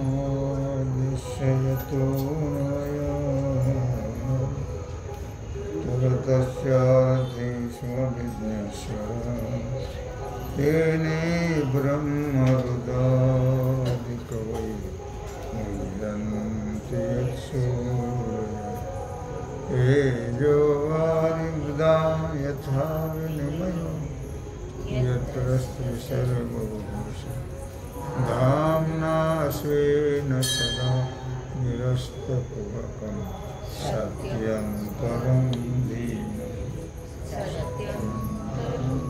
निश्चयतो तुरतस्याधीष्मविज्ञस्य तेने ब्रह्मरुदादिकवै मुह्यन्ति यत्सूरयः तेजो वारिमृदा यथा विनिमयो यत्र सर्वो धाम्ना स्वेन सदा निरस्तकुहकं सत्यं परं धीमहि सत्यं परं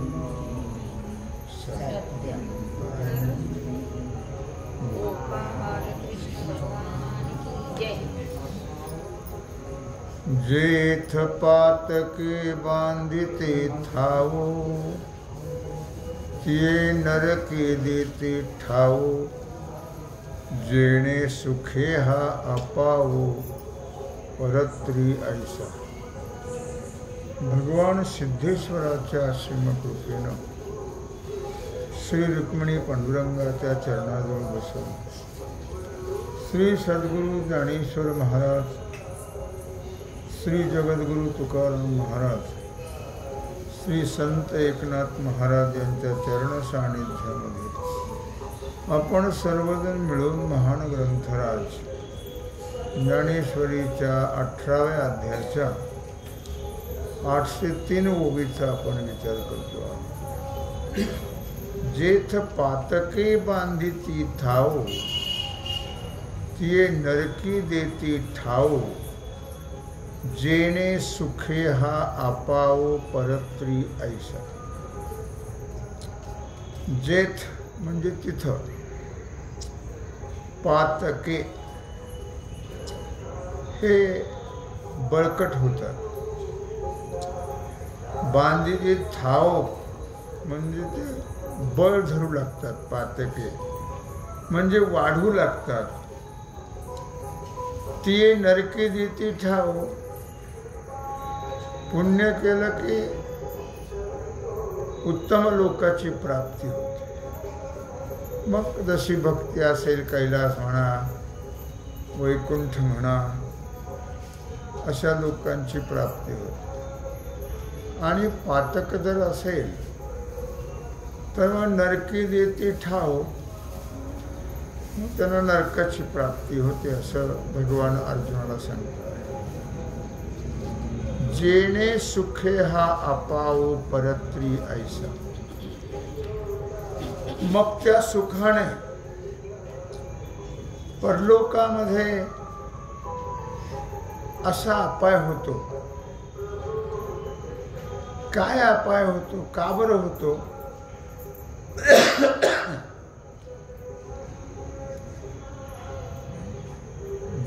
जेठ पातके बांधिते थावो ये नरके देते ठावो जेणे सुखे हा अपावो परत्री ऐसा. भगवान सिद्धेश्वराच्या श्रीमकृपेनं श्री रुक्मिणी पांडुरंगाच्या चरणाजवळ बसून श्री सद्गुरु ज्ञानेश्वर महाराज, श्री जगद्गुरु तुकाराम महाराज, श्री संत एकनाथ महाराज यांच्या चरण सानिध्यामध्ये आपण सर्वजण मिळून महान ग्रंथराज ज्ञानेश्वरीच्या 18व्या अध्यायाच्या 803 ओवीचा आपण विचार करतो आहोत. जेथ पातके बांधिती थाओ तिये नरकी देती ठाओ जेणे सुखे हा आपावो परत्री ऐसा. जेथ म्हणजे तिथं, पातके हे बळकट होतात, बांधीचे थाव म्हणजे ते बळ धरू लागतात, पातके म्हणजे वाढू लागतात. ती नरके देती ठाव, पुण्य केलं की उत्तम लोकाची प्राप्ती होते. मग जशी भक्ती असेल, कैलास म्हणा, वैकुंठ म्हणा, अशा लोकांची प्राप्ती होते. आणि पातक जर असेल तर मग नरकी देती ठाव, मग त्यांना नरकाची प्राप्ती होते, असं भगवान अर्जुनाला सांगतात. जेणे सुखे हा अपावो परत्री ऐसा. मग त्या सुखाने परलोकामध्ये असा अपाय होतो. काय अपाय होतो, का बरं होतो?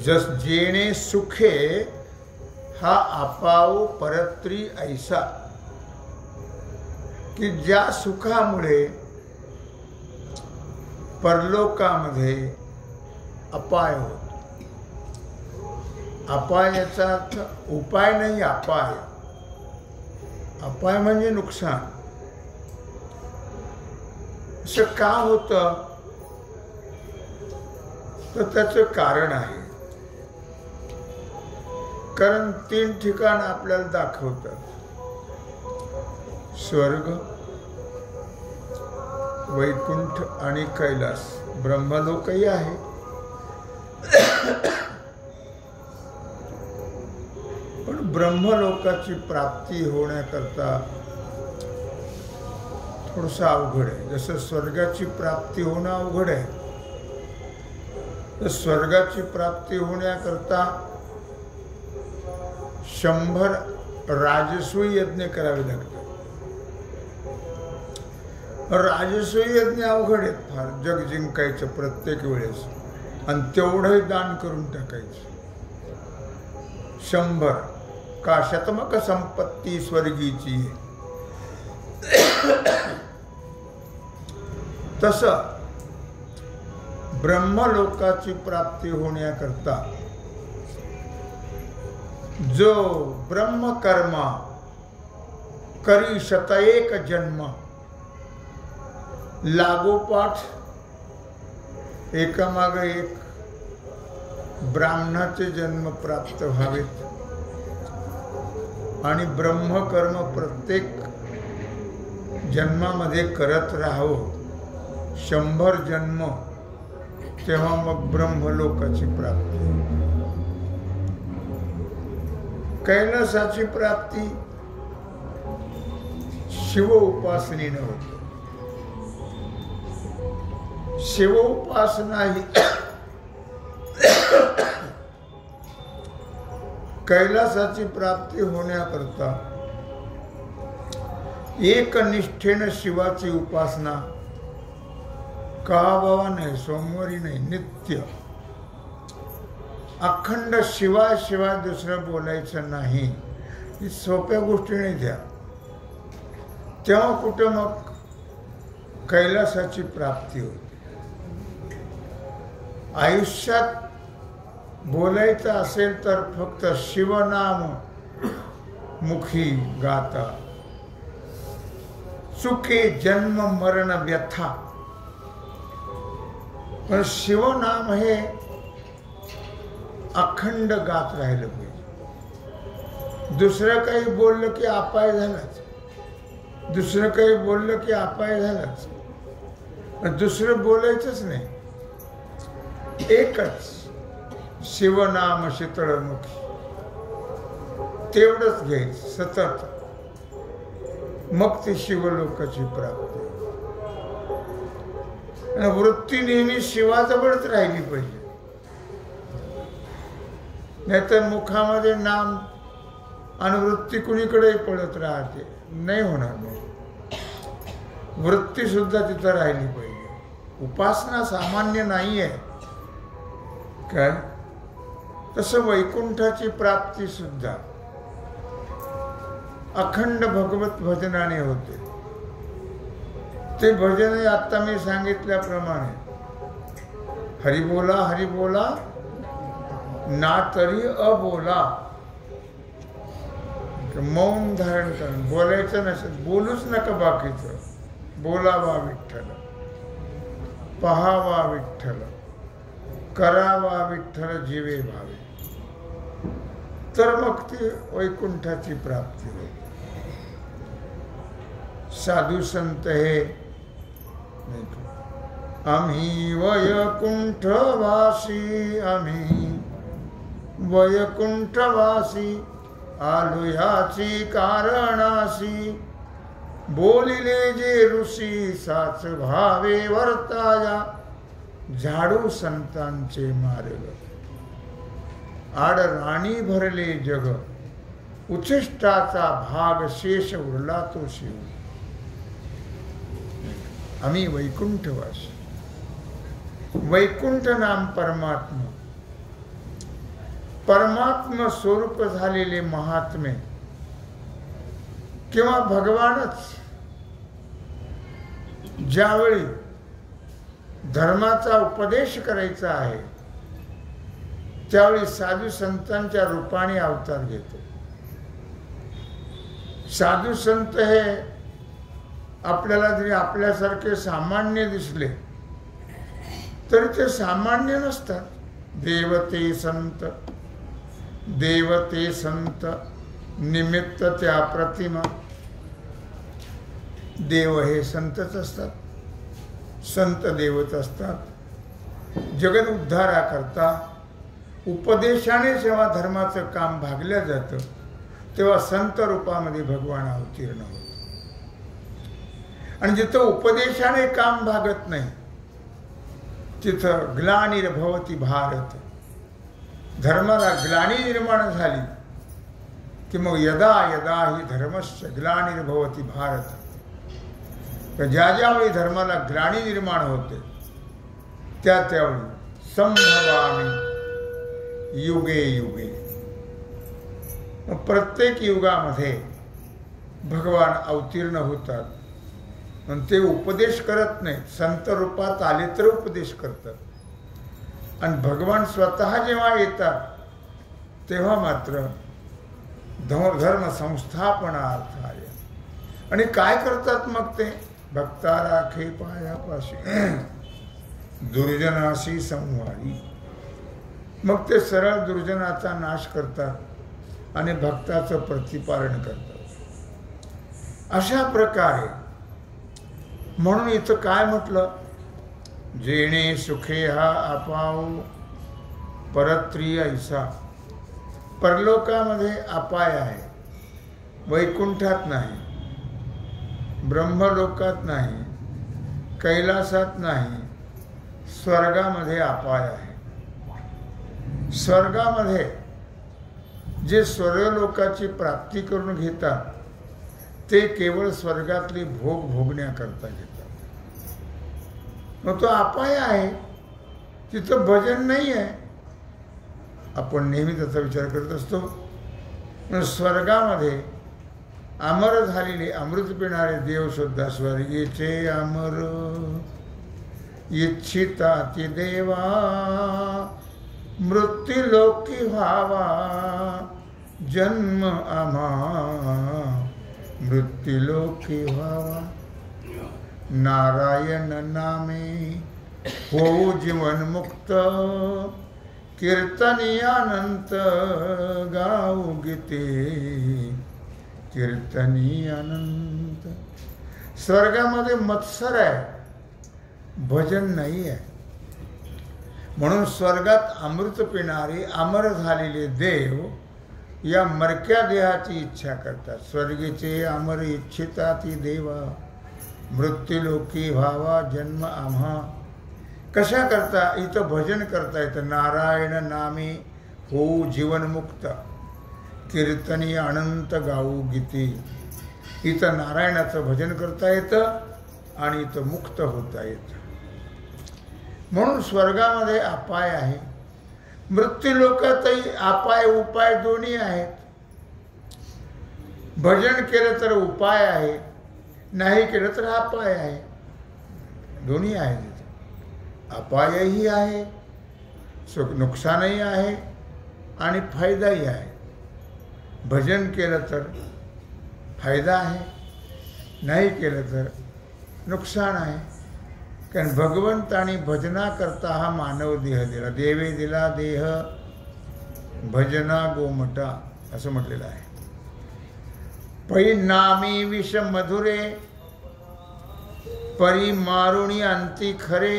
जस जेणे सुखे हा अपावो परत्री ऐसा, की ज्या सुखामुळे परलोकामध्ये अपाय होतो. अपायाचा अर्थ उपाय नाही, अपाय. अपाय म्हणजे नुकसान. असं का होतं तर त्याचं कारण आहे. कारण 3 ठिकाण आपल्याला दाखवतात: स्वर्ग, वैकुंठ आणि कैलास. ब्रह्मलोकही आहे. पण ब्रह्मलोकाची प्राप्ती होण्याकरता थोडंसं अवघड आहे. जसं स्वर्गाची प्राप्ती होणं अवघड आहे, तर स्वर्गाची प्राप्ती होण्याकरता 100 राजसूय यज्ञ करावे लागतात. राजसूय यज्ञ अवघड आहेत फार. जग जिंकायचं प्रत्येक वेळेस आणि तेवढंही दान करून टाकायचं. 100 का शतमक संपत्ती स्वर्गीची. तसं ब्रह्मलोकाची प्राप्ती होण्याकरता जो ब्रह्मकर्मा करी 101 जन्म, लागोपाठ एकामागे एक ब्राह्मणाचे जन्म प्राप्त व्हावेत आणि ब्रह्मकर्म प्रत्येक जन्मामध्ये करत राहावं 100 जन्म, तेव्हा मग ब्रह्मलोकाची प्राप्ती. कैलासाची प्राप्ती शिव उपासनेने होते. शिव उपासना ही कैलासाची प्राप्ती होण्याकरता एकनिष्ठेने शिवाची उपासना का बाबा नाही, सोमवारी नाही, नित्य अखंड शिवाय दुसरं बोलायचं नाही. ही सोप्या गोष्टी नाही द्या. तेव्हा कुठं मग कैलासाची प्राप्ती होते. आयुष्यात बोलायचं असेल तर फक्त शिवनाम मुखी गाता, चुके जन्म मरण व्यथा. पण शिवनाम हे अखंड गात राहिलं पाहिजे. दुसरं काही बोललं की अपाय झालाच, दुसरं काही बोललं की अपाय झालाच. दुसरं बोलायचंच नाही, एकच शिवनाम शीतळमुखी, तेवढंच घ्यायचं सतत. मग ती शिवलोकाची प्राप्ती. आणि वृत्ती नेहमी शिवाजवळच राहिली पाहिजे. नाहीतर मुखामध्ये नाम आणि वृत्ती कुणीकडे पळत राहते, नाही होणार. वृत्ती सुद्धा तिथं राहिली पाहिजे. उपासना सामान्य नाही आहे काय. तसं वैकुंठाची प्राप्ती सुद्धा अखंड भगवत भजनाने होते. ते भजन आता मी सांगितल्याप्रमाणे हरिबोला हरिबोला ना तरी अबोला, मौन धारण करून बोलायचं नसेल, बोलूच नका बाकीचं. बोलावा विठ्ठल, पहावा विठ्ठल, करावा विठ्ठल जीवे भावे, तर मग ती वैकुंठाची प्राप्ती होते. साधू संत हे आम्ही वैकुंठवासी, आम्ही वैकुंठवासी, आलो याची कारणासी, बोलिले जे ऋषी साच भावे वर्ताया, झाडू संतांचे मार्ग, आड राणी भरले जग, उच्छिष्टाचा भाग शेष उरला तो शिव. आम्ही वैकुंठवासी. वैकुंठ नाम परमात्मा, परमात्मा स्वरूप झालेले महात्मे किंवा भगवानच ज्यावेळी धर्माचा उपदेश करायचा आहे त्यावेळी साधू संतांच्या रूपाने अवतार घेतो. साधू संत हे आपल्याला जरी आपल्यासारखे सामान्य दिसले तरी ते सामान्य नसतात. देवते संत, देवते संत निमित्त त्या प्रतिमा. देव हे संतच असतात, संत देवच असतात. जगत उद्धाराकरता उपदेशाने जेव्हा धर्माचं काम भागल्या जातं तेव्हा संत रूपामध्ये भगवान अवतीर्ण होतो. आणि जिथं उपदेशाने काम भागत नाही तिथं ग्लानिर्भवती भारत. धर्माला ग्लानी निर्माण झाली की मग यदा यदा ही धर्मस्य ग्लानिर्भवती भारत. ज्या ज्यावेळी धर्माला ग्लानी निर्माण होते त्या त्यावेळी संभवामी युगे युगे. प्रत्येक युगामध्ये भगवान अवतीर्ण होतात. पण ते उपदेश करत नाहीत, संत रूपात आले तर उपदेश करतात. आणि भगवान स्वतः जेव्हा येतात तेव्हा मात्र धर्म संस्थापनार्थाय. आणि काय करतात मग ते? भक्ता राखे पायापाशी, दुर्जनाशी संवारी. मग ते सरळ दुर्जनाचा नाश करतात आणि भक्ताचं प्रतिपालन करतात। अशा प्रकारे म्हणून इथं काय म्हटलं, जेणे सुखे हा अपाव परत्री ऐसा। परलोकामध्ये अपाय आहे, वैकुंठात नाही, ब्रह्मलोकात नाही, कैलासात नाही, स्वर्गामध्ये अपाय आहे। स्वर्गामध्ये जे स्वर्गलोकाची प्राप्ती करून घेतात ते केवळ स्वर्गातली भोग भोगण्याकरता घेतात। मग तो अपाय आहे, तिथं भजन नाही आहे। आपण नेहमी त्याचा विचार करत असतो। स्वर्गामध्ये अमर झालेले अमृत पिणारे देव सुद्धा स्वर्गीचे अमर इच्छिता ती देवा मृत्युलोकी व्हावा जन्म आम्हा मृत्युलोकी व्हावा। नारायण नामे हो जीवन मुक्त कीर्तनी अनंत गाऊ गीते कीर्तनी अनंत। स्वर्गामध्ये मत्सर आहे, भजन नाही आहे। म्हणून स्वर्गात अमृत पिणारे अमर झालेले देव या मरक्या देहाची इच्छा करतात। स्वर्गीचे अमर इच्छिता ती देवा मृत्युलोकी व्हावा जन्म आम्हा। कशा करता, इथं भजन करता येतं। नारायण नामे हो जीवनमुक्त कीर्तनी अनंत गाऊ गीते। इथं नारायणाचं भजन करता येतं आणि इथं मुक्त होता येतं। म्हणून स्वर्गामध्ये अपाय आहे, मृत्यूलोकातही अपाय उपाय दोन्ही आहेत। भजन केलं तर उपाय आहे, नाही केलं तर अपाय आहे, दोन्ही आहे। अपायही आहे, नुकसानही आहे आणि फायदाही आहे। भजन केलं तर फायदा आहे, नाही केलं तर नुकसान आहे। कारण भगवंताने भजनाकरता हा मानव देह दिला। देवे दिला देह भजना गोमटा असं म्हटलेलं आहे। पै नामी विष मधुरे परी मारुणी अंती खरे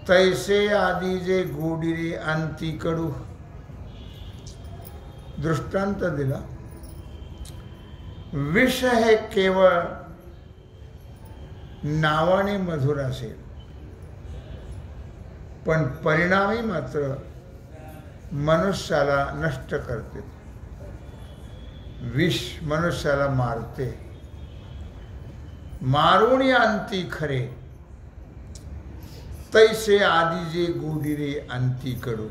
तैसे आदी जे गोडिरे अंती कडू। दृष्टांत दिला, विष हे केवळ नावाने मधुर असेल पण परिणामी मात्र मनुष्याला नष्ट करते। विष मनुष्याला मारते। मारुणी अंती खरे तैसे आधी जे गोडिरे अंती कडू।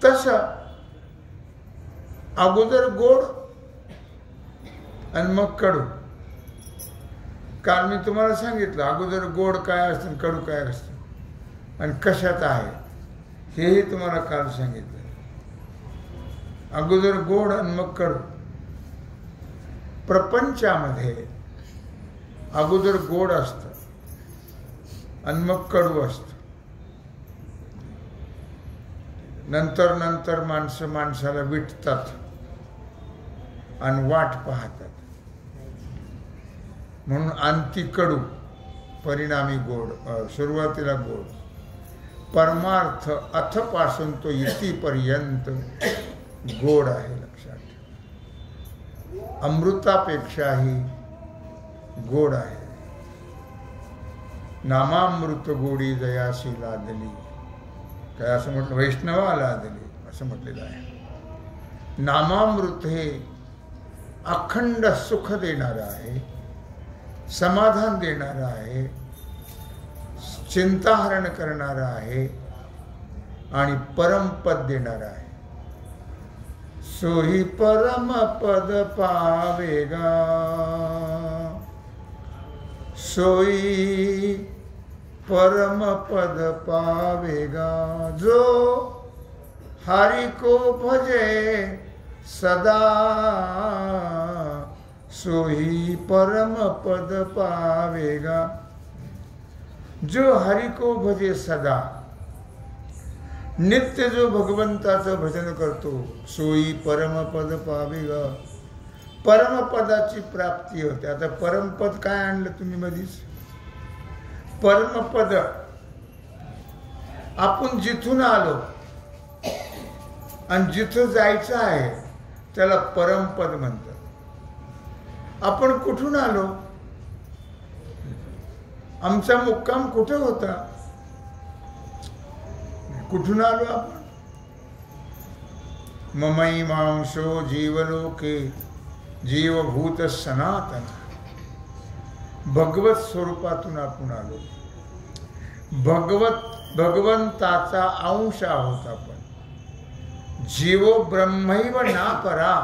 तसं अगोदर गोड आणि मग कडू। काल मी तुम्हाला सांगितलं अगोदर गोड काय असतं, कडू काय असतं आणि कशात आहे हेही तुम्हाला काल सांगितलं। अगोदर गोड आणि मग कडू। प्रपंचामध्ये अगोदर गोड असतं आणि मग कडू असतं। नंतर नंतर माणसं माणसाला विटतात आणि वाट पाहतात, म्हणून अंती कडू परिणामी गोड। सुरुवातीला गोड, परमार्थ अथपासून तो इतीपर्यंत गोड आहे, लक्षात ठेवा। अमृतापेक्षाही गोड आहे। नामामृत गोडी जयाशी लादली, काय असं म्हटलं, वैष्णवा लादली असं म्हटलेलं आहे। नामामृत हे अखंड सुख देणारं आहे, समाधान देणारं आहे, चिंताहरण करणारं आहे आणि परमपद देणारं आहे। सोही परमपद पावेगा, सोई परमपद पावेगा। जो हरि को भजे सदा सोही परम पद पावेगा। जो हरि को भजे सदा, नित्य जो भगवंताचं भजन करतो सोयी परमपद पावे ग. परमपदाची प्राप्ती होते. आता परमपद काय आणलं तुम्ही मधीच? परमपद आपण जिथून आलो आणि जिथं जायचं आहे त्याला परमपद म्हणतात. आपण कुठून आलो? आमचा मुक्काम कुठे होता? कुठून आलो आपण? ममई मांसो जीवलोके जीवभूत सनातन. भगवत स्वरूपातून आपण आलो. भगवंताचा अंश आहोत आपण. जीवो ब्रह्मैव नापरा.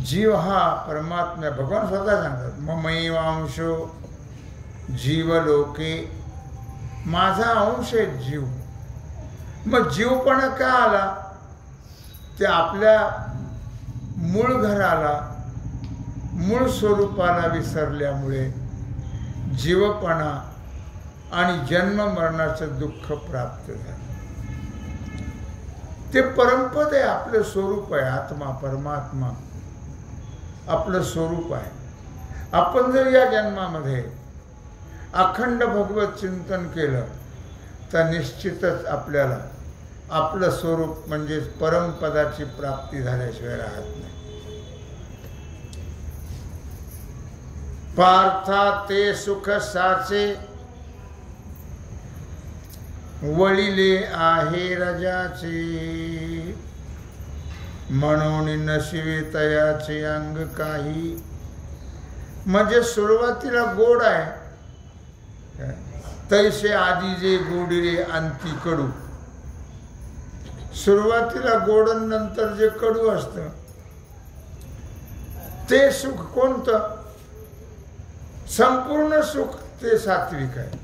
जीव हा परमात्मा. भगवान स्वतः सांगतात ममई मांसो जीवलोके. माझा अंश आहे जीव. मग जीवपणा का आला? ते आपल्या मूळ घराला मूळ स्वरूपाला विसरल्यामुळे जीवपणा आणि जन्म मरणाचं दुःख प्राप्त झालं. ते परमपद आहे. आपलं स्वरूप आहे. आत्मा परमात्मा आपलं स्वरूप आहे. आपण जर या जन्मामध्ये अखंड भगवत चिंतन केलं तर निश्चितच आपल्याला आपलं स्वरूप म्हणजे परमपदाची प्राप्ती झाल्याशिवाय राहत नाही. पार्था ते सुख साचे वळिले आहे रजाचे. म्हणून नशिवे तयाचे अंग काही. म्हणजे सुरुवातीला गोड आहे तैसे आधी जे गोडीरे अंती कडू. सुरुवातीला गोड नंतर जे कडू असतं ते सुख कोणतं? संपूर्ण सुख ते सात्विक आहे.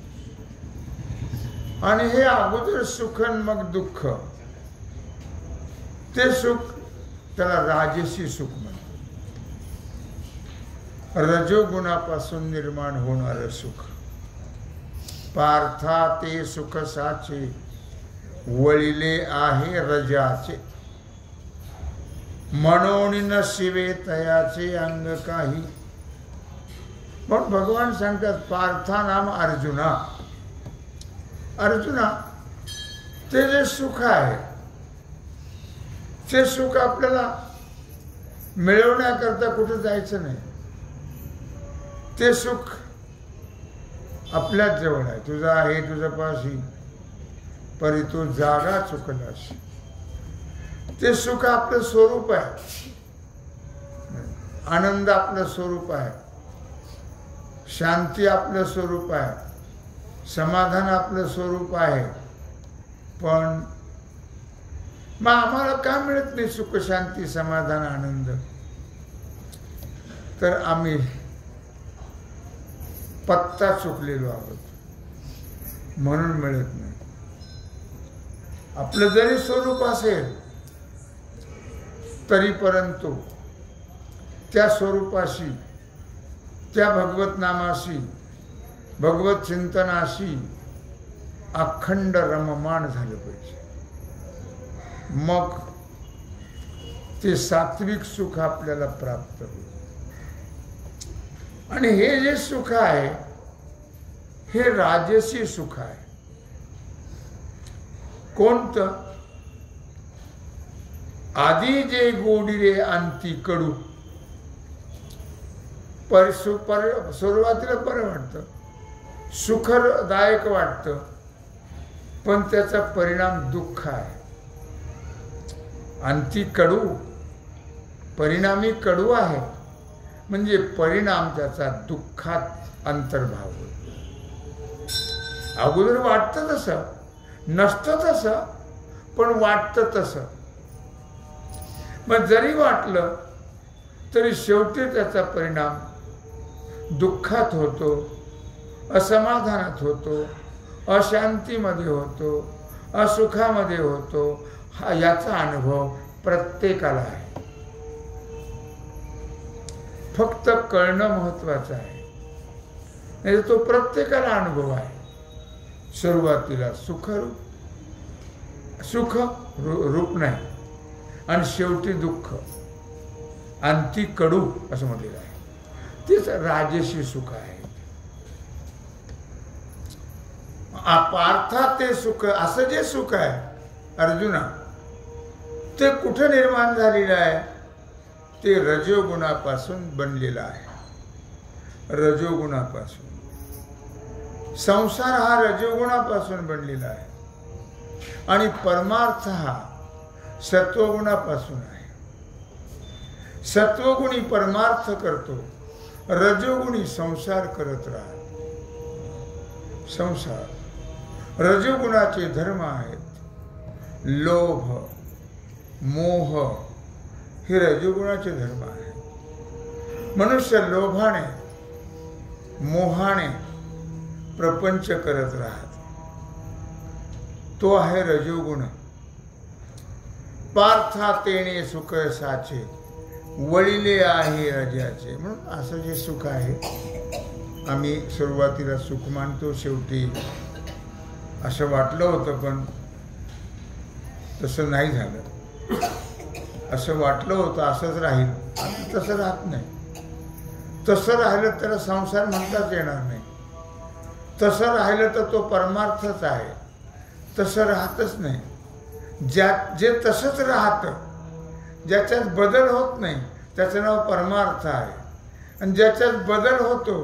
आणि हे अगोदर सुख मग दुःख ते सुख त्याला राजसी सुख म्हणतात. रजोगुणापासून निर्माण होणारं सुख. पार्था ते सुख साचे वळिले आहे रजाचे. म्हणून न शिवे तयाचे अंग काही. पण भगवान सांगतात पार्था नाम अर्जुना. अर्जुना ते जे सुख आहे ते सुख आपल्याला मिळवण्याकरता कुठे जायचं नाही. ते सुख आपल्याच जवळ आहे. तुझा आहे तुझ्या पाशी परी तू जागा चुकलास. ते सुख आपलं स्वरूप आहे. आनंद आपलं स्वरूप आहे. शांती आपलं स्वरूप आहे. समाधान आपलं स्वरूप आहे. पण मग आम्हाला का मिळत नाही सुख शांती समाधान आनंद? तर आम्ही पत्ता चुकलेलो आहोत म्हणून मिळत नाही. आपलं जरी स्वरूप असेल तरी परंतु त्या स्वरूपाशी त्या भगवत नामाशी भगवत चिंतनाशी अखंड रममाण झालं पाहिजे. मग ते सात्विक सुख आपल्याला प्राप्त होईल. आणि हे जे सुख आहे हे राजसी सुख आहे. कोणतं? आधी जे गोडीरे अंती कडू. सुरुवातीला बरं वाटतं सुखदायक वाटतं पण त्याचा परिणाम दुःख आहे. अंती कडू परिणामी कडू आहे म्हणजे परिणाम त्याचा दुःखात अंतर्भाव होतो. अगोदर वाटतं तसं नसतं तसं पण वाटतं तसं. मग जरी वाटलं तरी शेवटी त्याचा परिणाम दुःखात होतो, असमाधानात होतो, अशांतीमध्ये होतो, असुखामध्ये होतो. हा याचा अनुभव प्रत्येकाला आहे. फक्त कळणं महत्वाचं आहे. नाही तो प्रत्येकाला अनुभव आहे. सुरुवातीला सुखरूप सुख रूप नाही आणि शेवटी दुःख आणि ती कडू असं म्हटलेलं आहे. तेच राजसी सुख आहे. पार्था ते सुख, असं जे सुख आहे अर्जुना, ते कुठं निर्माण झालेलं आहे? ते रजोगुणापासून बनलेलं आहे. रजोगुणापासून. संसार हा रजोगुणापासून बनलेला आहे आणि परमार्थ हा सत्वगुणापासून आहे. सत्वगुणी परमार्थ करतो, रजोगुणी संसार करत राहतो. संसार रजोगुणाचे धर्म आहेत. लोभ, मोह हे रजोगुणाचे धर्म आहेत. मनुष्य लोभाने, मोहाने प्रपंच करत राहत, तो आहे रजोगुण. पार्था तेने सुख साचे, वळिले आहे रजाचे. म्हणून असं जे सुख आहे, आम्ही सुरुवातीला सुख मानतो, शेवटी असं वाटलं होतं पण तसं नाही झालं. असं वाटलं होतं असंच राहील, आता तसं राहत नाही. तसं राहिलं त्याला संसार म्हणताच येणार नाही. तसं राहिलं तर तो परमार्थच आहे. तसं राहतच नाही. जे तसंच राहतं, ज्याच्यात बदल होत नाही, त्याचं नाव परमार्थ आहे. आणि ज्याच्यात बदल होतो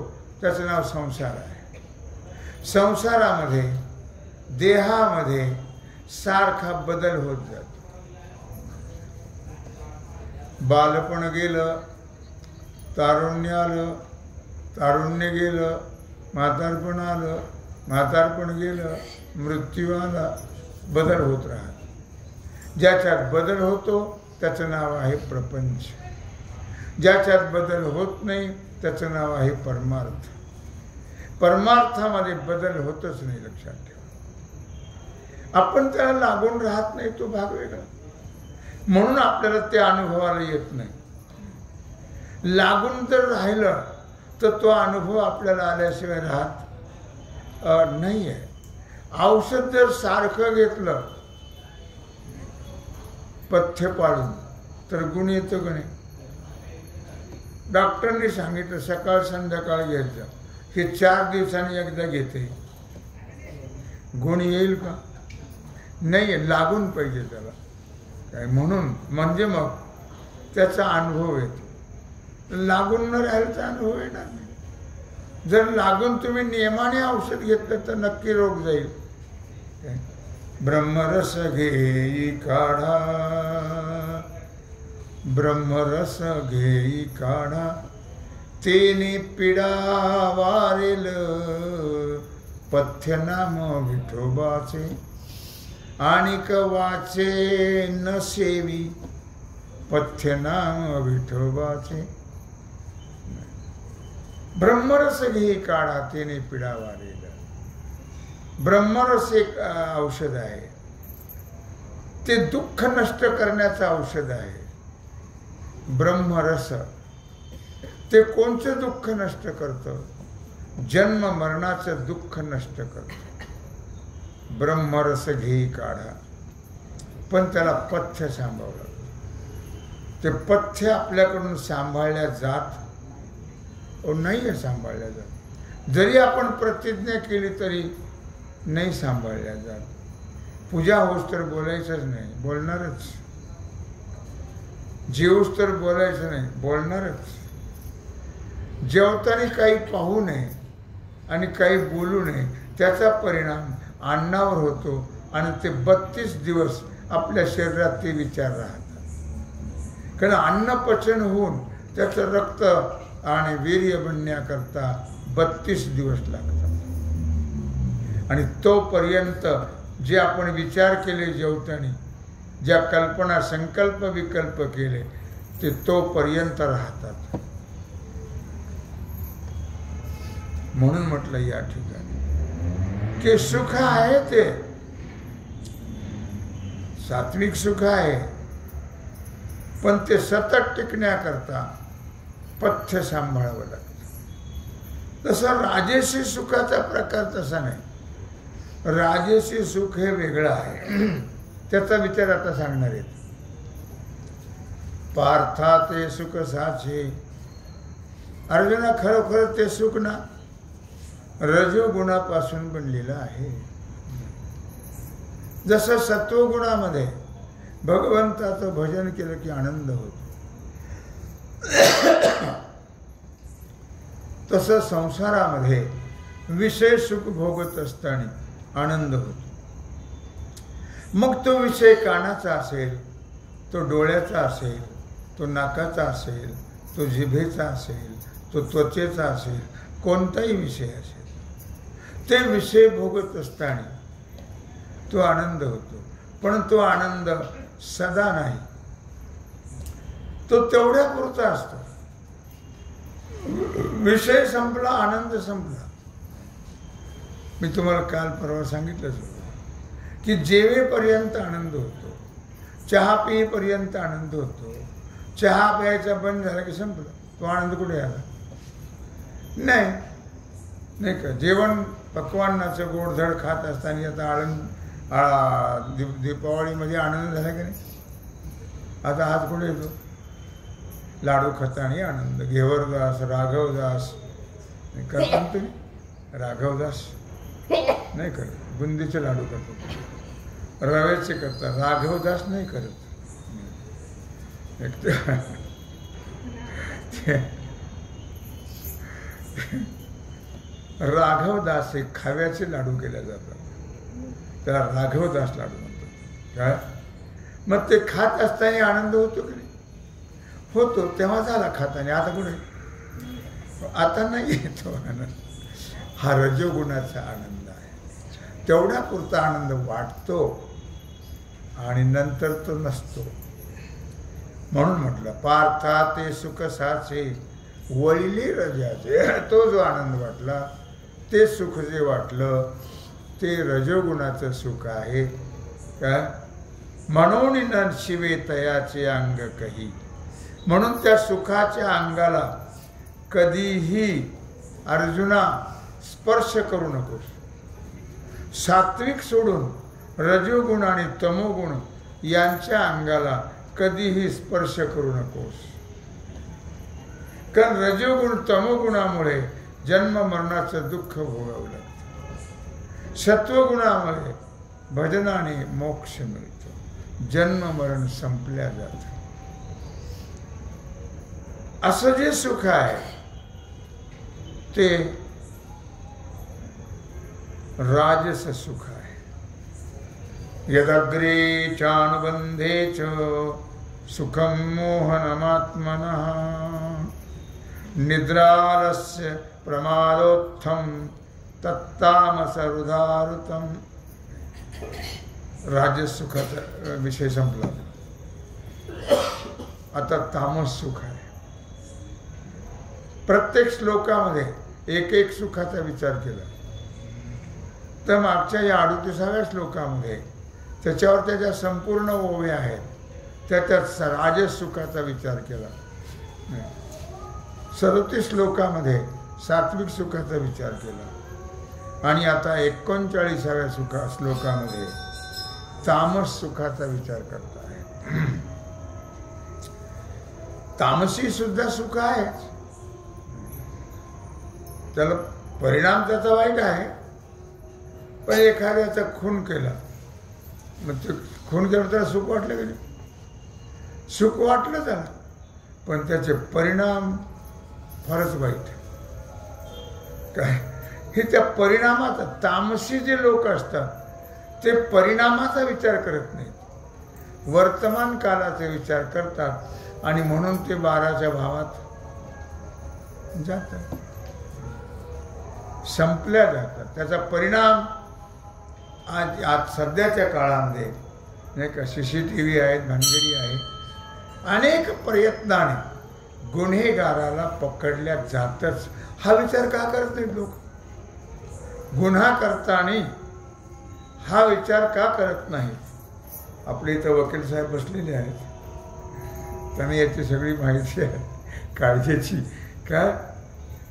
त्याचं नाव संसार आहे. संसारामध्ये, देहामध्ये सारखा बदल होत जातो. बालपण गेलं, तारुण्य आलं, तारुण्य गेलं, म्हातारपण आलं, म्हातारपण गेलं, मृत्यू आला. बदल होत राहत. ज्याच्यात बदल होतो त्याचं नाव आहे प्रपंच. ज्याच्यात बदल होत नाही त्याचं नाव आहे परमार्थ. परमार्थामध्ये बदल होतच नाही, लक्षात ठेवा. आपण त्याला लागून राहत नाही, तो भाग वेगळा. म्हणून आपल्याला ते अनुभवाला येत नाही. लागून जर राहिलं तर तो अनुभव आपल्याला आल्याशिवाय राहत नाही आहे. औषध जर सारखं घेतलं पथ्य पाळून तर गुण येतो का नाही? डॉक्टरने सांगितलं सकाळ संध्याकाळ घ्यायचं, हे 4 दिवसांनी एकदा घेते, गुण येईल का? नाही, लागून पाहिजे त्याला काय. म्हणून म्हणजे मग त्याचा अनुभव येतो. लागून न राहिल्याचा अनुभव येणार नाही. जर लागून तुम्ही नियमाने औषध घेतलं तर नक्की रोग जाईल. ब्रह्मरस घेई काढा, ब्रह्मरस घेई काढा, तेने पिडा वारेल, पथ्य नाम विठोबाचे, आणिक वाचे न सेवी, पथ्य नाम विठोबाचे. ब्रह्मरस घेई काढा, तेने पिडा वारेल. ब्रह्मरस एक औषध आहे. ते दुःख नष्ट करण्याचं औषध आहे. ब्रह्मरस ते कोणतं दुःख नष्ट करतं? जन्म मरणाचं दुःख नष्ट करतं. ब्रह्मरस घेई काढा, पण त्याला पथ्य सांभाळावं लागतं. ते पथ्य आपल्याकडून सांभाळल्या जात नाही सांभाळल्या जात. जरी आपण प्रतिज्ञा केली तरी नाही सांभाळल्या जात. पूजा होस तर बोलायचंच नाही, बोलणारच. जेवूस तर बोलायचं नाही, बोलणारच. जेवताना काही पाहू नये आणि काही बोलू नये, त्याचा परिणाम अन्नावर होतो आणि ते 32 दिवस आपल्या शरीरात ते विचार राहतात. कारण अन्न पचन होऊन त्याचं रक्त आणि वीर्य बनण्याकरता 32 दिवस लागतात. आणि तोपर्यंत जे आपण विचार केले जेवताना, ज्या कल्पना संकल्प विकल्प केले ते तोपर्यंत राहतात. म्हणून म्हटलं या ठिकाणी की सुख आहे ते सात्विक सुख आहे, पण ते सतत टिकण्याकरता पथ्य सांभाळावं लागतं. तसं राजसी सुखाचा प्रकार तसा नाही. राजसी सुख हे वेगळं आहे. त्याचा विचार आता सांगणार आहेत. पार्था ते सुख साचे, अर्जुना खरोखर ते सुख ना रजोगुणापासून बनलेलं आहे. जसं सत्वगुणामध्ये भगवंताचं भजन केलं की आनंद होतो, तसं संसारामध्ये विषय सुख भोगत असताना आनंद होतो. मग तो विषय कानाचा असेल, तो डोळ्याचा असेल, तो नाकाचा असेल, तो जिभेचा असेल, तो त्वचेचा असेल, कोणताही विषय असेल, ते विषय भोगत असताना तो आनंद होतो. पण तो आनंद सदा नाही, तो तेवढ्या पुरता असतो. विषय संपला, आनंद संपला. मी तुम्हाला काल परवा सांगितलंच होतं की जेवेपर्यंत आनंद होतो, चहा पिईपर्यंत आनंद होतो. चहा प्यायचा बंद झाला की संपला. तो आनंद कुठे आला? नाही का? जेवण पक्वान्नाचं गोडधड खात असताना आता दीपावलीमध्ये आनंद झाला की नाही? आता हात कुठे येतो? लाडू खाताना आनंद. घेवरदास, राघवदास करतात तुम्ही? राघवदास नाही करत, बुंदीचे लाडू करतात, रव्याचे करतात. राघवदास नाही करत. राघवदास हे खाव्याचे लाडू केले जातात, त्याला राघवदास लाडू म्हणतात. काय? मग ते खात असताना आनंद होतो की नाही? होतो. तेव्हा झाला खाताना. आता कुठे? आता नाही येतो आनंद. हा रजोगुणाचा आनंद आहे. तेवढ्या पुरता आनंद वाटतो आणि नंतर तो नसतो. म्हणून म्हटलं पार्था ते सुख साचे, वळिले रजाचे. तो जो आनंद वाटला, ते सुख जे वाटलं, ते रजोगुणाचं सुख आहे. काय? म्हणून न शिवे तयाचे अंग कही. म्हणून त्या सुखाच्या अंगाला कधीही अर्जुना स्पर्श करू नकोस. सात्विक सोडून रजोगुण आणि तमोगुण यांच्या अंगाला कधीही स्पर्श करू नकोस. कारण रजोगुण तमोगुणामुळे जन्म मरणाचं दुःख भोगावं लागतं. सत्वगुणामुळे भजनाने मोक्ष मिळतो, जन्म मरण संपल्या जातं. असं जे सुख आहे ते राजस सुख आहे. यदग्रे चानुबंधे च सुखम मोहनमात्मनः, निद्रालस्य प्रमादोत्थम तत्तामस रुदारुतम. राजस सुखाचा विषय संपला. आता तामस सुख आहे. प्रत्येक श्लोकामध्ये एक एक सुखाचा विचार केला. तर मागच्या या 38व्या श्लोकामध्ये त्याच्यावर त्याच्या संपूर्ण ओव्या आहेत, त्याच्यात राजस सुखाचा विचार केला. 37 श्लोकामध्ये सात्विक सुखाचा विचार केला. आणि आता 39व्या श्लोकामध्ये तामस सुखाचा विचार करत आहे. तामसी सुद्धा सुख आहे, त्याला परिणाम त्याचा वाईट आहे. पण एखाद्याचा खून केला, मग ते खून केलं त्याला सुख वाटलं की नाही? सुख वाटलं त्याला, पण त्याचे परिणाम फारच वाईट. काय? हे त्या परिणामाचा, तामसी जे लोक असतात ते परिणामाचा विचार करत नाहीत, वर्तमान कालाचे विचार करतात. आणि म्हणून ते 12च्या भावात जातात, संपल्या जातात. त्याचा परिणाम आज सध्याच्या काळामध्ये नाही का, CCTV आहेत, भानगडी आहे, अनेक प्रयत्नाने गुन्हेगाराला पकडल्या जातच. हा विचार का करत नाहीत लोक? गुन्हा करताना हा विचार का करत नाही? आपले इथं वकील साहेब बसलेले आहेत, त्यांना याची सगळी माहिती आहे कायद्याची. काय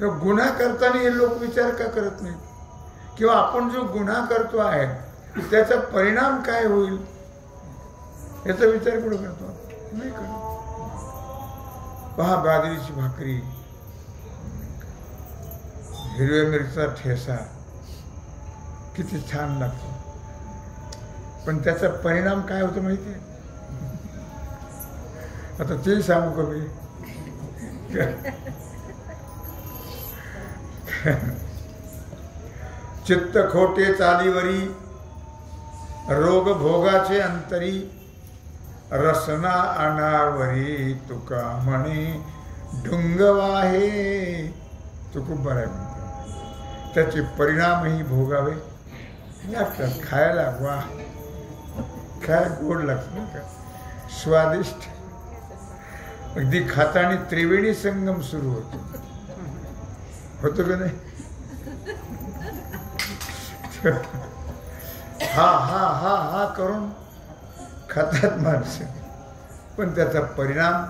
गुन्हा करताना हे लोक विचार का करत नाहीत? किंवा आपण जो गुन्हा करतो आहे त्याचा परिणाम काय होईल याचा विचार कुठं करतो? नाही करत. पहा बाजरीची भाकरी, हिरव्या मिरचा ठेसा किती छान लागतो, पण त्याचा परिणाम काय होतो माहिती आहे? आता ते सांगू का मी? चित्त खोटे चालीवरी, रोग भोगाचे अंतरी, रसना अनावरी तुका म्हणे ढुंगवाहे. तुकुंबर आहे म्हणतो, त्याचे परिणामही भोगावे लागतात. खायला वा, काय गोड लागतं का, स्वादिष्ट. अगदी खाताना त्रिवेणी संगम सुरू होतो का नाही? हा हा हा हा करून खातात माणसं, पण त्याचा परिणाम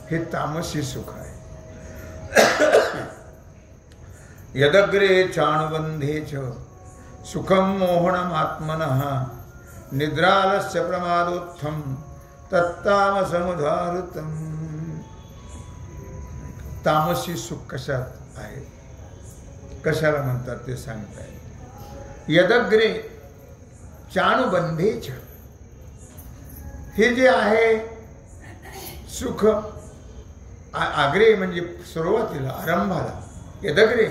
हे तामसी सुख आहे. यदग्रे चाणुबंधेच सुखम मोहनम आत्मनः, निद्रालस्य प्रमादोत्थम तत्तामसमुदाहृतम. तामसी सुख कशात आहे, कशाला म्हणतात ते सांगताय. यदग्रे चाणुबंधेच, हे जे आहे सुख, आग्रे म्हणजे सुरुवातीला, आरंभाला. यदग्रे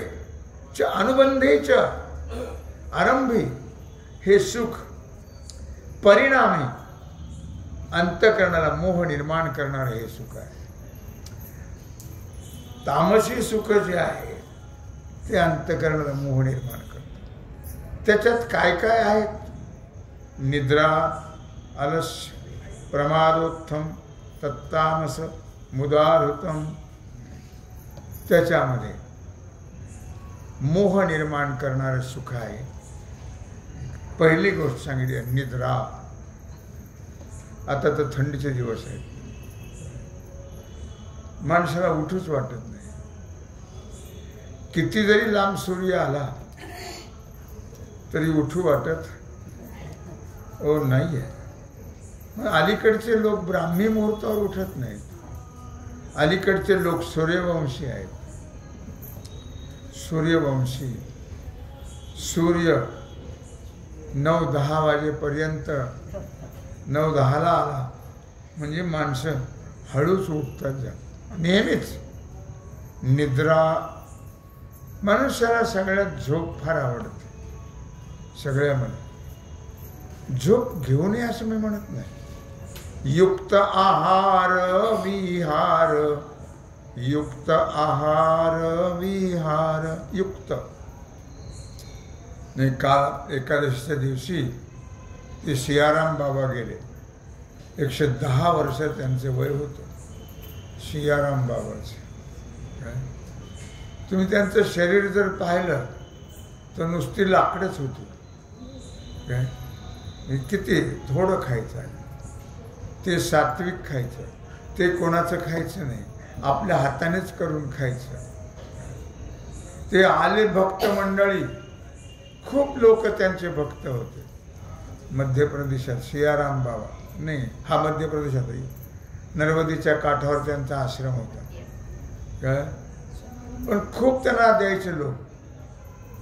च अनुबंधेच, आरंभी हे सुख, परिणामी अंतःकरणाला मोह निर्माण करणारे हे सुख आहे. तामसी सुख जे आहे ते अंतःकरणाला मोह निर्माण करतं. त्याच्यात काय काय आहेत? निद्रा, आलस्य, प्रमादोत्थम, तत्तामस, मुदाहृतम. त्याच्यामध्ये मोह निर्माण करणारे सुख आहे. पहिली गोष्ट सांगितली निद्रा. आता तर थंडीचे दिवस आहेत, माणसाला उठूच वाटत नाही. किती जरी लांब सूर्य आला तरी उठू वाटत नाहीये. मग अलीकडचे लोक ब्राह्मी मुहूर्तावर उठत नाहीत. अलीकडचे लोक सूर्यवंशी आहेत. सूर्यवंशी, सूर्य 9-10 वाजेपर्यंत, 9-10ला आला म्हणजे माणसं हळूच उठतात जात नेहमीच. निद्रा, मनुष्याला सगळ्यात झोप फार आवडते. सगळ्यामध्ये झोप घेऊ नये असं मी म्हणत नाही. युक्त आहार विहार, युक्त आहार विहार, युक्त नाही. काल एकादशीच्या दिवशी ते सियाराम बाबा गेले. 110 वर्ष त्यांचे वय होतं सियाराम बाबाचे. तुम्ही त्यांचं शरीर जर पाहिलं तर नुसती लाकडच होती. काय किती थोडं खायचं, ते सात्विक खायचं, ते कोणाचं खायचं नाही, आपल्या हातानेच करून खायचं. ते आले भक्त मंडळी, खूप लोक त्यांचे भक्त होते. मध्य प्रदेशात सियाराम बाबा, नाही हा मध्य प्रदेशातही, नर्मदेच्या काठावर त्यांचा आश्रम होता. काय पण खूप त्यांना द्यायचे लोक,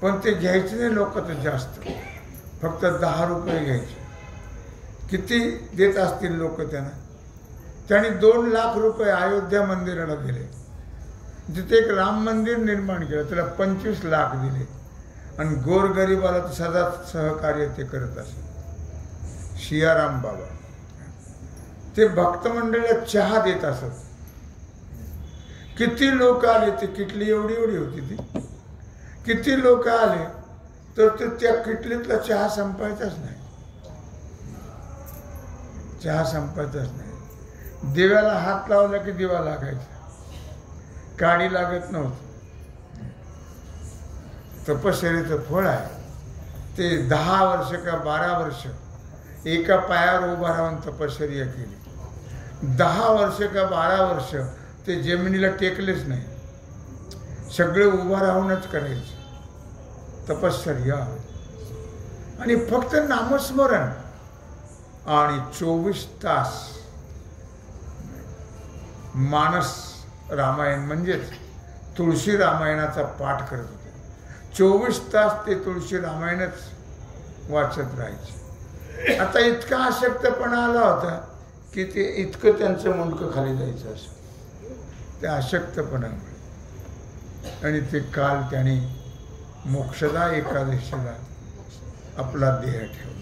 पण ते घ्यायचे नाही लोक तर जास्त, फक्त 10 रुपये घ्यायचे. किती देत असतील लोक त्यांना? त्यांनी 2 लाख रुपये अयोध्या मंदिराला दिले. जिथे एक राम मंदिर निर्माण केलं त्याला 25 लाख दिले. आणि गोरगरिबाला तर सदा सहकार्य ते करत असत. सियाराम बाबा ते भक्त मंडळाला चहा देत असत. किती लोक आले, ते किटली एवढी एवढी होती ती, किती लोक आले तर ते त्या किटलीतला चहा संपायचाच नाही. चहा संपायचाच नाही. दिव्याला हात लावला की दिवा लागायचा, काडी लागत नव्हती. तपश्चर्याचं फळ आहे ते. 10 वर्ष का 12 वर्ष एका पायावर उभा राहून तपश्चर्या केली. 10 वर्ष का 12 वर्ष ते जमिनीला टेकलेच नाही, सगळे उभा राहूनच करायचे तपश्चर्या. आणि फक्त नामस्मरण, आणि 24 तास मानस रामायण म्हणजेच तुळशी रामायणाचा पाठ करत होते. 24 तास ते तुळशी रामायणच वाचत राहायचे. आता इतका अशक्तपणा आला होता की ते इतकं त्यांचं मुंडकं खाली जायचं असं त्या अशक्तपणामुळे. आणि ते काल त्याने मोक्षदा एकादशीला आपला देह ठेवला.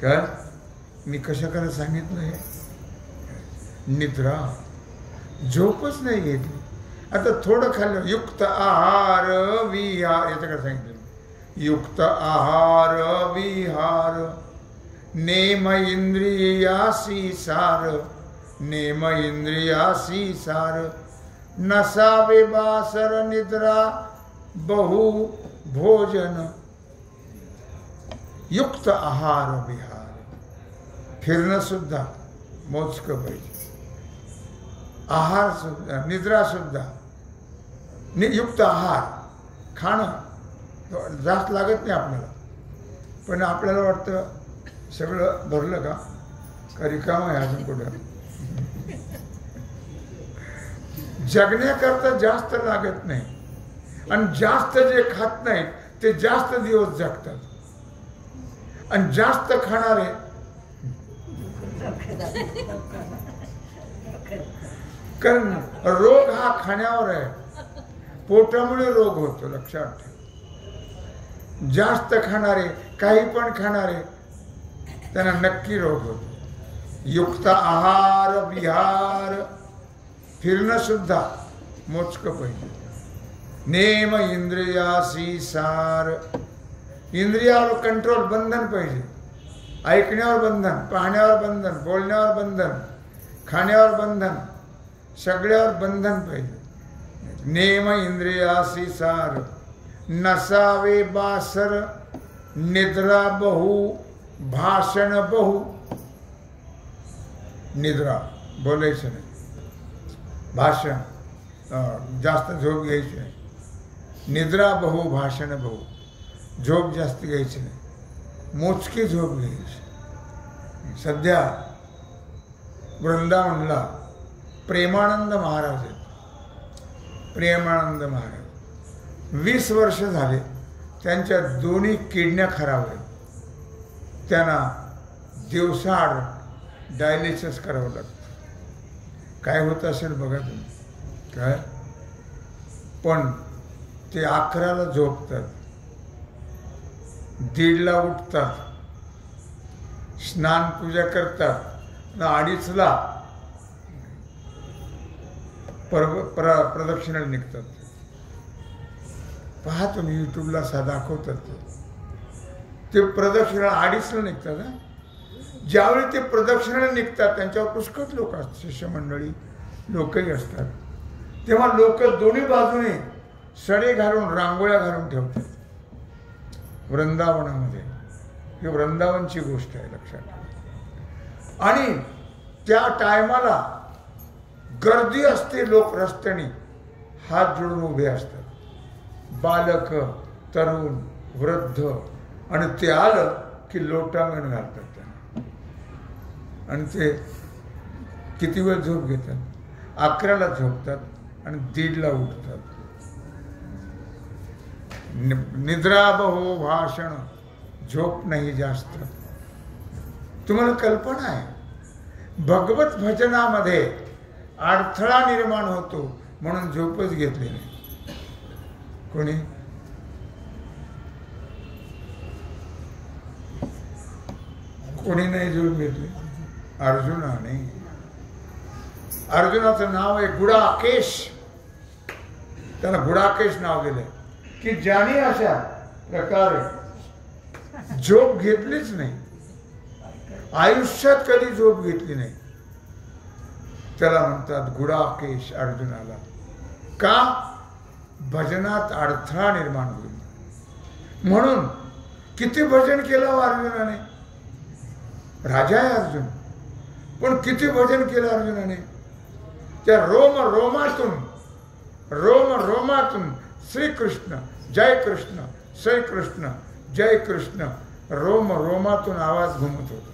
काय मी कशाकडे सांगितलं हे? निद्रा, झोपच नाही घेतली. आता थोडं खाल्लं, युक्त आहार विहार, याच्याकडे सांगितलं. युक्त आहार विहार नेम इंद्रियासी सार, नेम इंद्रियासी सार, नसावे बासर निद्रा बहु भोजन. युक्त आहार विहार, फिरणं सुद्धा मोजकं पाहिजे, आहार सुद्धा, निद्रा सुद्धा. युक्त आहार, खाणं जास्त लागत नाही आपल्याला, पण आपल्याला वाटतं सगळं भरलं का रिकामं आहे अजून कुठं. जगण्याकरता जास्त लागत नाही, आणि जास्त जे खात नाही ते जास्त दिवस जगतात, आणि जास्त खाणारे कारण रोग हा खाण्यावर आहे, पोटामुळे रोग होतो, लक्षात ठेव. जास्त खाणारे, काही पण खाणारे, त्यांना नक्की रोग होतो. युक्त आहार विहार, फिरणं सुद्धा मोजकं पाहिजे. नेम इंद्रियासी सार, इंद्रियावर कंट्रोल, बंधन पाहिजे. ऐकण्यावर बंधन, पाहण्यावर बंधन, बोलण्यावर बंधन, खाण्यावर बंधन, सगळ्यावर बंधन पाहिजे. नेम इंद्रियासी सार, नसावे बासर निद्रा बहु भाषण बहु. निद्रा बोलायचं नाही, भाषण जास्त झोप घ्यायची नाही. निद्रा बहु भाषण बहु, झोप जास्त घ्यायची नाही, मोजकी झोप घ्यायची. सध्या वृंदावनला प्रेमानंद महाराज आहेत. प्रेमानंद महाराज 20 वर्ष झाले त्यांच्या दोन्ही किडन्या खराब आहेत. त्यांना दिवसाआड डायलिसिस करावं लागतं. काय होत असेल बघा तुम्ही. काय पण ते 11ला झोपतात, 1:30ला उठतात, स्नान पूजा करतात, 2:30ला प्रदक्षिणा निघतात. पहा तुम्ही यूट्यूबला दाखवतात ते प्रदक्षिणा 2:30ला निघतात. ज्यावेळी ते प्रदक्षिणा निघतात त्यांच्यावर पुष्कळ लोक असतात, शिष्यमंडळी लोकही असतात, तेव्हा लोक दोन्ही बाजूने सडे घालून रांगोळ्या घालून ठेवतात. वृंदावनामध्ये ही वृंदावनची गोष्ट आहे, लक्षात ठेवा. आणि त्या टायमाला गर्दी असते, लोक रस्त्याने हात जोडून उभे असतात, बालक, तरुण, वृद्ध, आणि ते आलं की लोटांगण घालतात त्यांना. आणि ते किती वेळ झोप घेतात? 11ला झोपतात आणि 1:30ला उठतात. निद्रा बहु भाषण, झोप नाही जास्त. तुम्हाला कल्पना आहे भगवत भजनामध्ये अडथळा निर्माण होतो म्हणून झोपच घेतली नाही कोणी. कोणी नाही झोप घेतली? अर्जुनाने. अर्जुनाचं नाव आहे गुडाकेश. त्याला गुडाकेश नाव दिलंय की ज्याने अशा प्रकारे झोप घेतलीच नाही, आयुष्यात कधी झोप घेतली नाही, त्याला म्हणतात गुडाकेश अर्जुनाला. का? भजनात अडथळा निर्माण होईल म्हणून. किती भजन केलं अर्जुनाने? राजा आहे अर्जुन, पण किती भजन केलं अर्जुनाने? त्या रोम रोमातून श्रीकृष्ण जय कृष्ण, श्री कृष्ण जय कृष्ण, रोम रोमातून आवाज घुमत होता.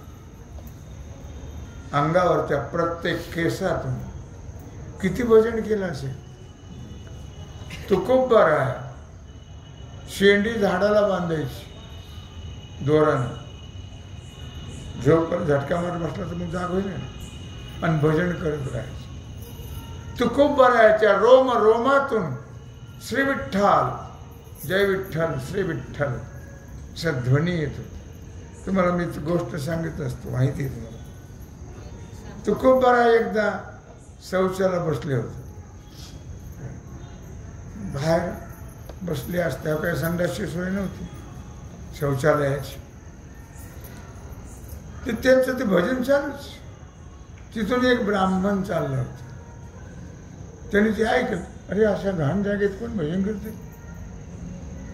अंगावरच्या प्रत्येक केसातून किती भजन केलं असेल. तुकोबा राय शेंडी झाडाला बांधायची दोरानं, झोप झटका मार बसला तर मग जाग होईल ना, आणि भजन करत राहायचं. तुकोबा रायाच्या रोम रोमातून श्री विठ्ठल जय विठ्ठल श्री विठ्ठल असा ध्वनी येत होता. तुम्हाला मी गोष्ट सांगत असतो, माहिती आहे तुम्हाला. तुकोबा राय एकदा शौचाला बसले होते, बाहेर बसले असल्यावर काही संडासची सोय नव्हती शौचालयाची. ते त्यांचं ते भजन चालूच. तिथून एक ब्राह्मण चालला होता, त्याने ते ऐकलं, अरे अशा घाण जागेत कोण भजन करते.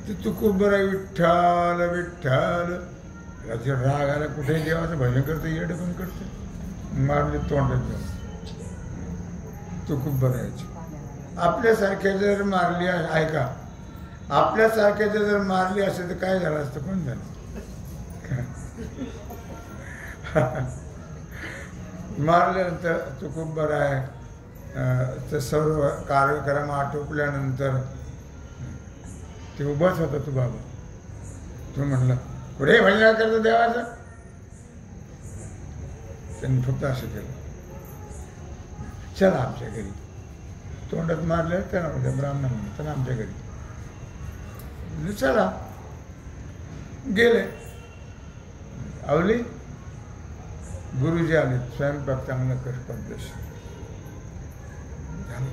ते तुकोबा राय विठ्ठल विठ्ठल, राग आला, कुठेही देवाचं भजन करते, येड पण करते. मारले तोंडात जाऊन तुकोबा रायची. आपल्यासारख्या जर मारली, ऐका, आपल्यासारख्याच्या जर मारली असेल तर काय झालं असतं, कोण झालं. मारल्यानंतर तुकोबा राय तर सर्व कार्यक्रम आटोपल्यानंतर ते उभाच होता. तो बाबा, तो म्हणला, पुढे भजन करतो देवाचं. त्यांनी फक्त असं केलं, चला आमच्या घरी. तोंडात मारलं त्यांना म्हणलं, ब्राह्मण म्हणलं, चला आमच्या घरी. चला गेले. आवली गुरुजी आले, स्वयंपाक चांगला कष्टात झालं.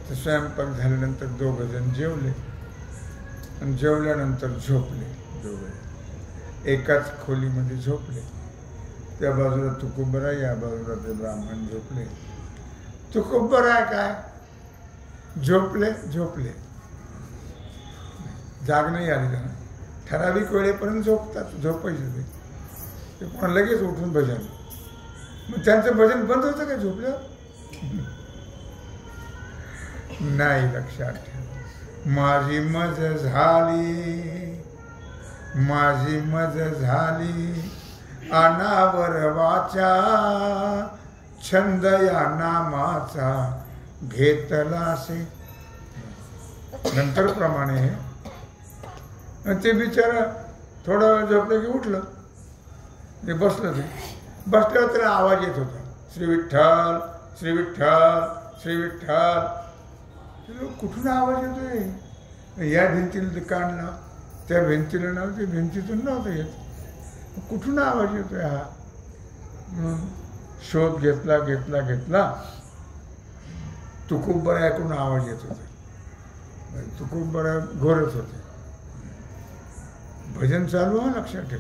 तर स्वयंपाक झाल्यानंतर दोघं जण जेवले, आणि जेवल्यानंतर झोपले. दोघं एकाच खोलीमध्ये झोपले. त्या बाजूला तुकोबा राय, या बाजूला ते ब्राह्मण झोपले. तुकोबा राय काय झोपले, जाग नाही आली त्यांना. ठराविक वेळेपर्यंत झोपतात, झोपायचे ते पण लगेच उठून भजन. मग त्यांचं भजन बंद होतं का झोपल्यावर? नाही, लक्षात ठेव. माझी मज झाली अनावर वाचा, छंद या नामाचा घेतलासे. नंतर प्रमाणे ते बिचारा थोडा वेळ झोपलं की उठलं, ते बसलं. ते बसल्यावर त्याला आवाज येत होता, श्री विठ्ठल श्री विठ्ठल श्री विठ्ठल. कुठून आवाज येतोय? या भिंतीला कान लाव, त्या भिंतीला नाव, त्या भिंतीतून नव्हतं येत. कुठून आवाज येतोय हा? म्हणून शोध घेतला. तुकोबा रायाकडून आवाज येत होता. तुकोबा राय घोरत होते. भजन चालू हा, लक्षात ठेव.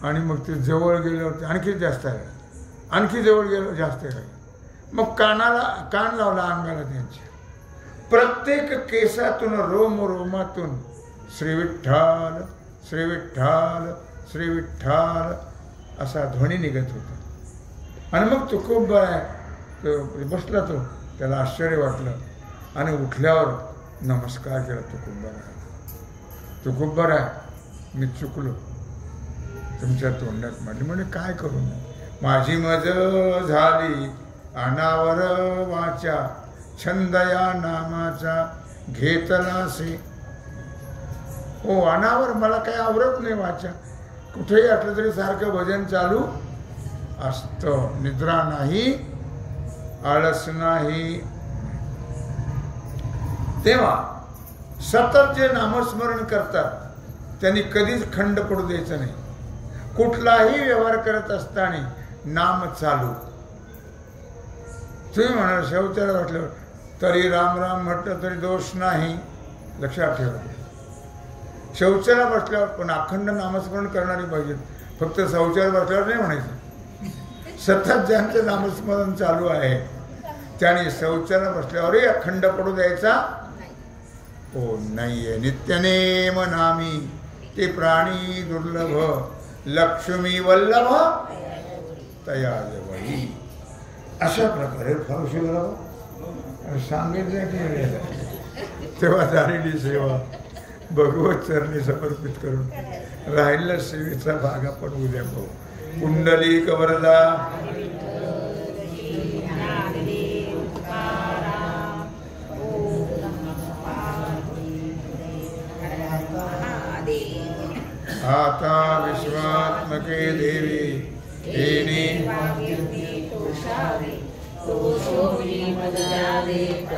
आणि मग ते जवळ गेल्यावरती आणखी जास्त आहे, आणखी जवळ गेल्यावर जास्त आहे. मग कान लावला अंगाला त्यांच्या. प्रत्येक केसातून रोमातून श्री विठ्ठल श्री विठ्ठल श्री विठ्ठल असा ध्वनी निघत होता. आणि मग तुकोबा राय बसला. तो त्याला आश्चर्य वाटलं, आणि उठल्यावर नमस्कार केला तुकोबा राय. तुकोबा राय, मी चुकलो, तुमच्या तोंडात मारली. म्हणजे काय करू, माझी मज झाली अनावर वाचा, छंद या नामाचा घेतलासे. हो, अनावर मला काही आवरत नाही वाचा. कुठेही असलं तरी सारखं भजन चालू असतं. निद्रा नाही, आळस नाही. तेव्हा सतत जे नामस्मरण करतात त्यांनी कधीच खंड पडू द्यायचं नाही. कुठलाही व्यवहार करत असताना नाम चालू. तुम्ही म्हणाल शौचाला वाटल्यावर तरी राम राम म्हटलं तरी दोष नाही, लक्षात ठेवा. शौचाला बसल्यावर पण अखंड नामस्मरण करणारी पाहिजेत. फक्त शौचाला बसल्यावर नाही म्हणायचं. सतत ज्यांचं नामस्मरण चालू आहे त्याने शौचाला बसल्यावरही अखंड पडू द्यायचा हो नाहीये. नित्यनेम नामी ते प्राणी दुर्लभ, लक्ष्मी वल्लभ तया जवळी. अशा प्रकारे फावशी सांगितलं की तेव्हा झालेली सेवा भगवत चरणी समर्पित करून राहिलेला सेवेचा भाग आपण उद्या पाहू. कुंडलिक वरदा आता विश्वात्मके देवी तेने